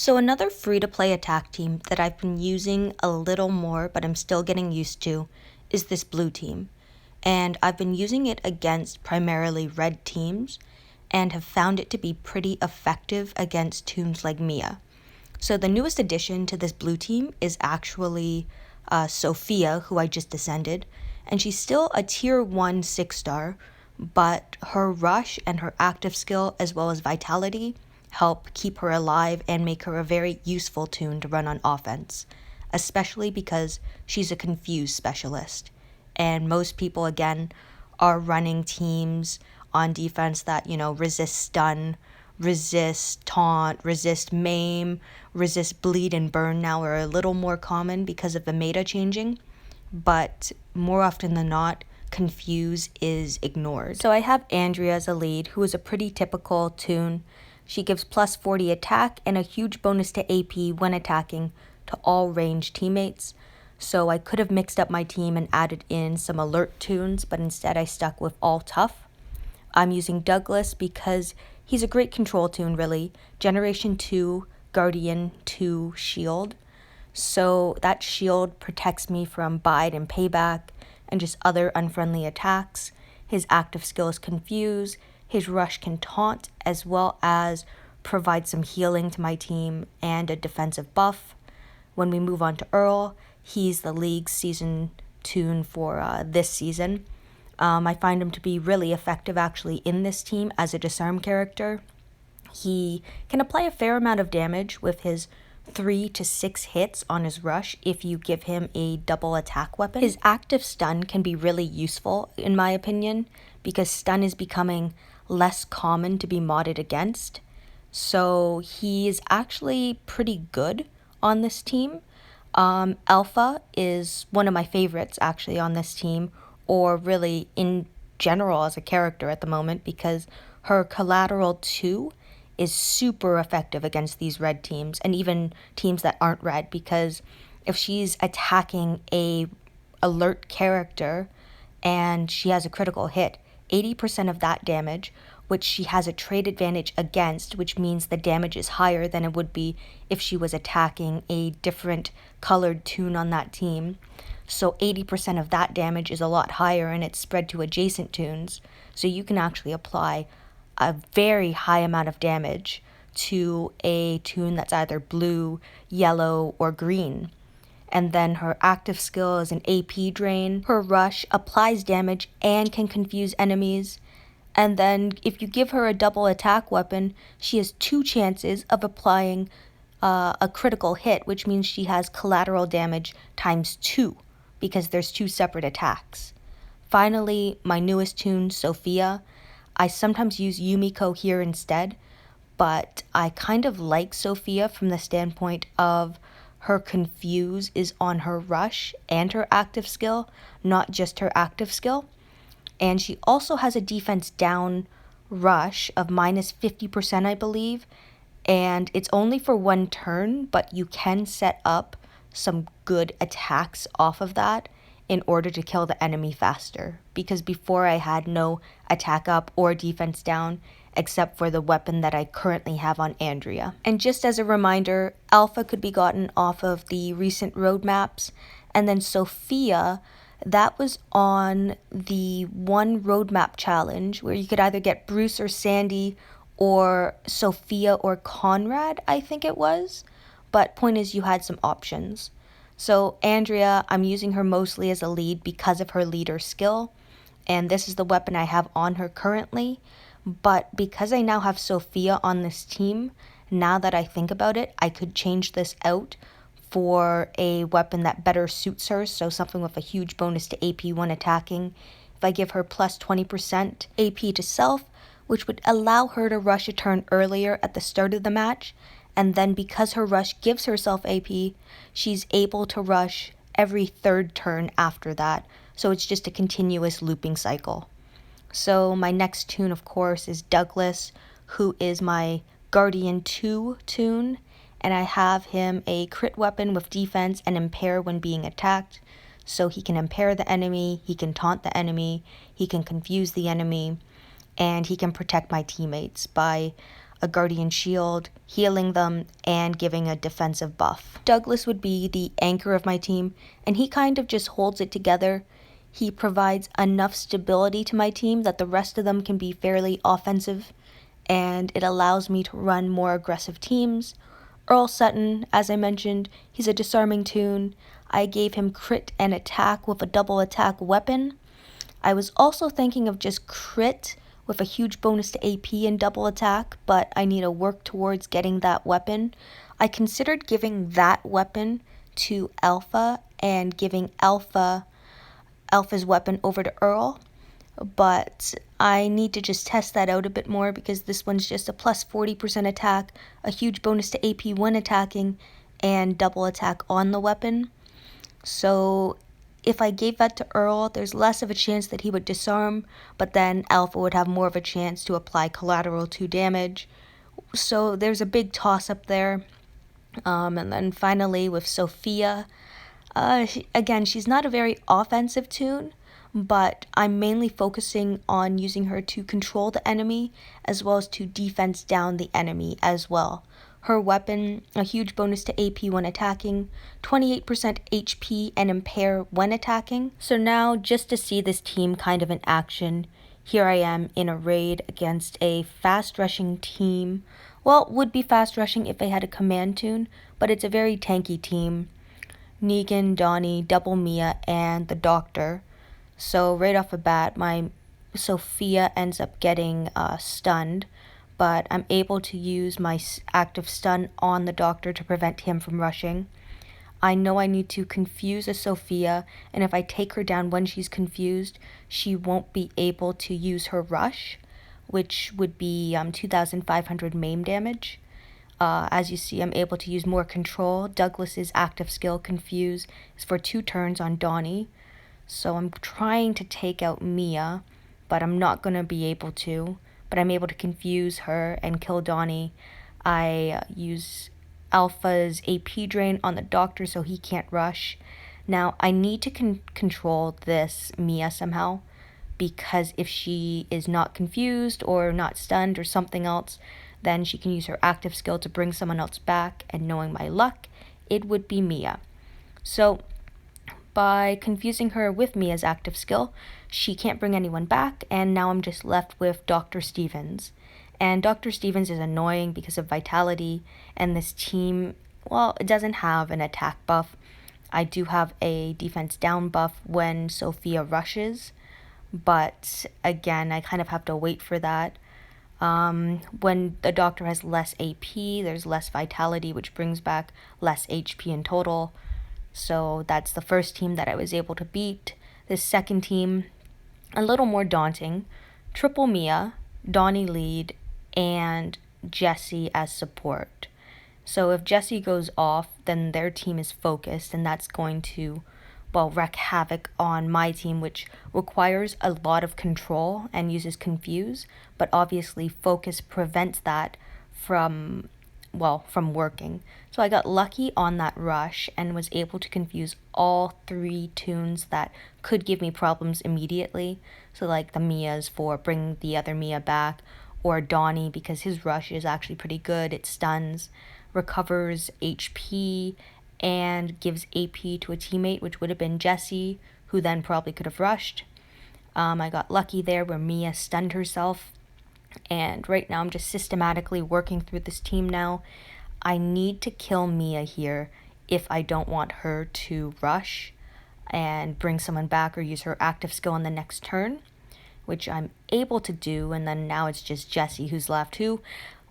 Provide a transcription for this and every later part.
So another free-to-play attack team that I've been using a little more, but I'm still getting used to, is this blue team. And I've been using it against primarily red teams, and have found it to be pretty effective against toons like Mia. So the newest addition to this blue team is actually Sophia, who I just ascended, and she's still a tier 1 6-star, but her rush and her active skill as well as vitality help keep her alive and make her a very useful toon to run on offense, especially because she's a confused specialist. And most people, again, are running teams on defense that, resist stun, resist taunt, resist maim, resist bleed and burn now are a little more common because of the meta changing, but more often than not, confuse is ignored. So I have Andrea as a lead, who is a pretty typical toon. She gives plus 40 attack and a huge bonus to AP when attacking to all ranged teammates. So I could have mixed up my team and added in some alert toons, but instead I stuck with all tough. I'm using Douglas because he's a great control toon, really. Generation 2, Guardian 2 shield. So that shield protects me from bide and payback and just other unfriendly attacks. His active skill is confuse. His rush can taunt as well as provide some healing to my team and a defensive buff. When we move on to Earl, he's the league's season toon for this season. I find him to be really effective actually in this team as a disarm character. He can apply a fair amount of damage with his 3 to 6 hits on his rush if you give him a double attack weapon. His active stun can be really useful in my opinion because stun is becoming less common to be modded against. So he is actually pretty good on this team. Alpha is one of my favorites actually on this team, or really in general as a character at the moment, because her collateral 2 is super effective against these red teams and even teams that aren't red, because if she's attacking a alert character and she has a critical hit, 80% of that damage, which she has a trade advantage against, which means the damage is higher than it would be if she was attacking a different colored toon on that team. So 80% of that damage is a lot higher and it's spread to adjacent toons. So you can actually apply a very high amount of damage to a toon that's either blue, yellow, or green. And then her active skill is an AP drain. Her rush applies damage and can confuse enemies. And then if you give her a double attack weapon, she has 2 chances of applying a critical hit, which means she has collateral damage times 2 because there's 2 separate attacks. Finally, my newest toon, Sophia. I sometimes use Yumiko here instead, but I kind of like Sophia from the standpoint of her confuse is on her rush and her active skill, not just her active skill. And she also has a defense down rush of minus 50%, I believe. And it's only for 1 turn, but you can set up some good attacks off of that in order to kill the enemy faster. Because before I had no attack up or defense down, except for the weapon that I currently have on Andrea. And just as a reminder, Alpha could be gotten off of the recent roadmaps, and then Sophia, that was on the one roadmap challenge where you could either get Bruce or Sandy or Sophia or Conrad, I think it was. But point is, you had some options. So Andrea, I'm using her mostly as a lead because of her leader skill, and this is the weapon I have on her currently. But because I now have Sophia on this team, now that I think about it, I could change this out for a weapon that better suits her, so something with a huge bonus to AP when attacking. If I give her plus 20% AP to self, which would allow her to rush a turn earlier at the start of the match, and then because her rush gives herself AP, she's able to rush every 3rd turn after that, so it's just a continuous looping cycle. So my next toon, of course, is Douglas, who is my Guardian 2 toon, and I have him a crit weapon with defense and impair when being attacked, so he can impair the enemy, he can taunt the enemy, he can confuse the enemy, and he can protect my teammates by a guardian shield, healing them, and giving a defensive buff. Douglas would be the anchor of my team, and he kind of just holds it together. He provides enough stability to my team that the rest of them can be fairly offensive, and it allows me to run more aggressive teams. Earl Sutton, as I mentioned, he's a disarming toon. I gave him crit and attack with a double attack weapon. I was also thinking of just crit with a huge bonus to AP and double attack, but I need to work towards getting that weapon. I considered giving that weapon to Alpha and giving Alpha's weapon over to Earl, but I need to just test that out a bit more because this one's just a plus 40% attack, a huge bonus to AP when attacking, and double attack on the weapon. So if I gave that to Earl, there's less of a chance that he would disarm, but then Alpha would have more of a chance to apply collateral 2 damage. So there's a big toss-up there. And then finally with Sophia, again, she's not a very offensive toon, but I'm mainly focusing on using her to control the enemy as well as to defense down the enemy as well. Her weapon, a huge bonus to AP when attacking, 28% HP and impair when attacking. So now, just to see this team kind of in action, here I am in a raid against a fast rushing team. Well, would be fast rushing if they had a command toon, but it's a very tanky team. Negan, Donnie, Double Mia, and the Doctor. So right off the bat, my Sophia ends up getting stunned, but I'm able to use my active stun on the Doctor to prevent him from rushing. I know I need to confuse a Sophia, and if I take her down when she's confused, she won't be able to use her rush, which would be 2,500 maim damage. As you see, I'm able to use more control. Douglas's active skill, Confuse, is for 2 turns on Donnie. So I'm trying to take out Mia, but I'm not going to be able to. But I'm able to confuse her and kill Donnie. I use Alpha's AP drain on the Doctor so he can't rush. Now, I need to control this Mia somehow, because if she is not confused or not stunned or something else, then she can use her active skill to bring someone else back, and knowing my luck, it would be Mia. So by confusing her with Mia's active skill, she can't bring anyone back, and now I'm just left with Dr. Stevens. And Dr. Stevens is annoying because of vitality, and this team, well, it doesn't have an attack buff. I do have a defense down buff when Sophia rushes, but again, I kind of have to wait for that. When the Doctor has less AP, there's less vitality, which brings back less HP in total. So that's the first team that I was able to beat. This second team, a little more daunting. Triple Mia, Donnie lead, and Jesse as support. So if Jesse goes off, then their team is focused, and that's going to, well, wreak havoc on my team, which requires a lot of control and uses Confuse, but obviously Focus prevents that from working. So I got lucky on that rush and was able to confuse all 3 toons that could give me problems immediately. So like the Mia's for bringing the other Mia back, or Donnie because his rush is actually pretty good. It stuns, recovers HP, and gives AP to a teammate, which would have been Jesse, who then probably could have rushed. I got lucky there where Mia stunned herself, and right now I'm just systematically working through this team now. I need to kill Mia here if I don't want her to rush and bring someone back or use her active skill on the next turn, which I'm able to do, and then now it's just Jesse who's left, who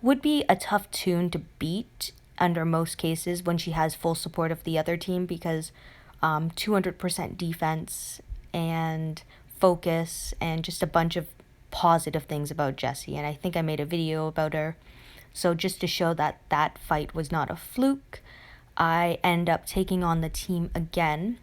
would be a tough toon to beat under most cases when she has full support of the other team, because 200% defense and focus and just a bunch of positive things about Jessie, and I think I made a video about her. So just to show that that fight was not a fluke, I end up taking on the team again,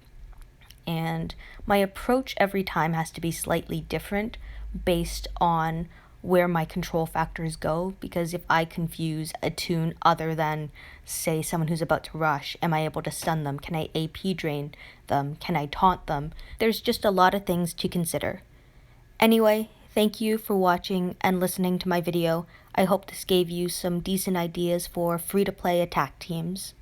and my approach every time has to be slightly different based on where my control factors go, because if I confuse a toon other than, say, someone who's about to rush, am I able to stun them? Can I AP drain them? Can I taunt them? There's just a lot of things to consider. Anyway, thank you for watching and listening to my video. I hope this gave you some decent ideas for free-to-play attack teams.